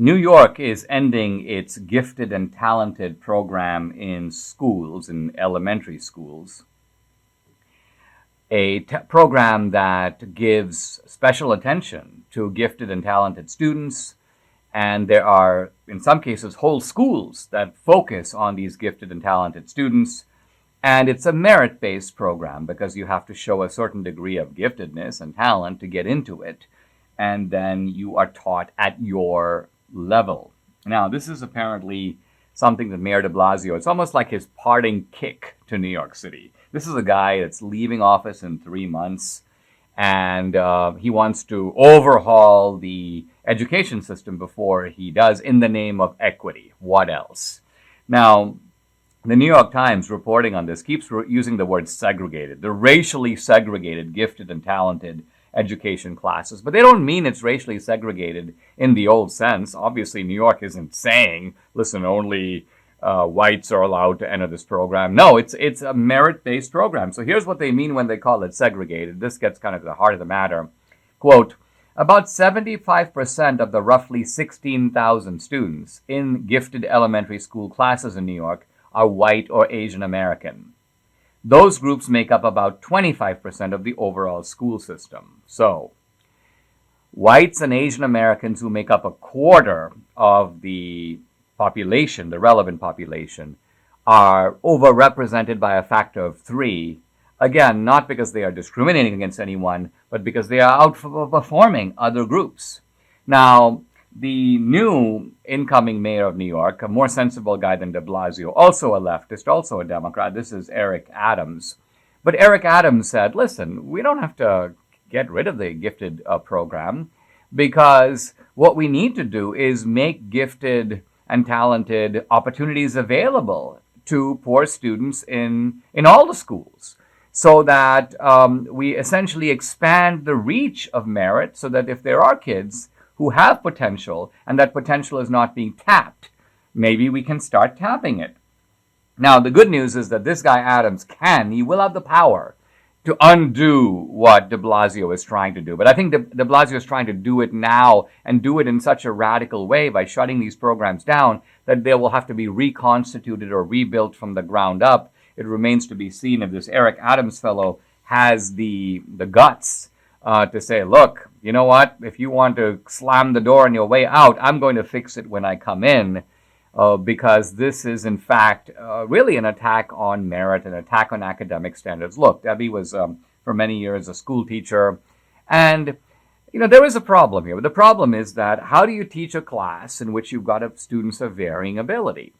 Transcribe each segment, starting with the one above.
New York is ending its gifted and talented program in schools, in elementary schools. A program that gives special attention to gifted and talented students. And there are, in some cases, whole schools that focus on these gifted and talented students. And it's a merit-based program because you have to show a certain degree of giftedness and talent to get into it. And then you are taught at your level. Now, this is apparently something that Mayor de Blasio, it's almost like his parting kick to New York City. This is a guy that's leaving office in 3 months, and he wants to overhaul the education system before he does in the name of equity. What else? Now, the New York Times reporting on this keeps using the word segregated, the racially segregated, gifted and talented education classes. But they don't mean it's racially segregated in the old sense. Obviously, New York isn't saying, listen, only whites are allowed to enter this program. No, it's a merit-based program. So here's what they mean when they call it segregated. This gets kind of to the heart of the matter. Quote, about 75% of the roughly 16,000 students in gifted elementary school classes in New York are white or Asian American. Those groups make up about 25% of the overall school system. So, whites and Asian Americans, who make up a quarter of the population, the relevant population, are overrepresented by a factor of 3. Again, not because they are discriminating against anyone, but because they are outperforming other groups. Now, the new incoming mayor of New York, a more sensible guy than de Blasio, also a leftist, also a Democrat. This is Eric Adams. But Eric Adams said, listen, we don't have to get rid of the gifted program, because what we need to do is make gifted and talented opportunities available to poor students in all the schools, so that we essentially expand the reach of merit, so that if there are kids who have potential, and that potential is not being tapped, maybe we can start tapping it. Now, the good news is that this guy Adams he will have the power to undo what de Blasio is trying to do. But I think de Blasio is trying to do it now, and do it in such a radical way by shutting these programs down that they will have to be reconstituted or rebuilt from the ground up. It remains to be seen if this Eric Adams fellow has the guts to say, look, you know what, if you want to slam the door on your way out, I'm going to fix it when I come in, because this is, in fact, really an attack on merit, an attack on academic standards. Look, Debbie was, for many years, a school teacher, and, there is a problem here. The problem is that how do you teach a class in which you've got students of varying ability?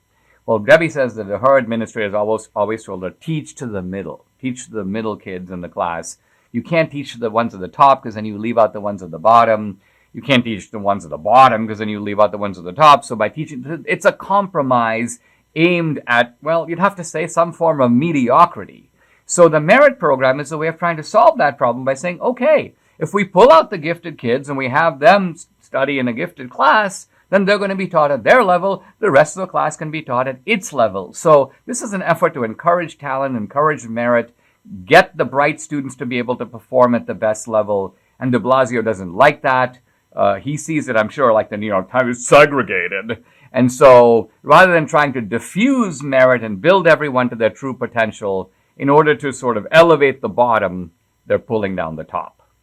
Well, Debbie says that her administrators always told her, teach to the middle kids in the class. You can't teach the ones at the top because then you leave out the ones at the bottom. You can't teach the ones at the bottom because then you leave out the ones at the top. So by teaching, it's a compromise aimed at, well, you'd have to say some form of mediocrity. So the merit program is a way of trying to solve that problem by saying, okay, if we pull out the gifted kids and we have them study in a gifted class, then they're going to be taught at their level. The rest of the class can be taught at its level. So this is an effort to encourage talent, encourage merit, get the bright students to be able to perform at the best level. And de Blasio doesn't like that. He sees it, I'm sure, like the New York Times, segregated. And so rather than trying to diffuse merit and build everyone to their true potential, in order to sort of elevate the bottom, they're pulling down the top.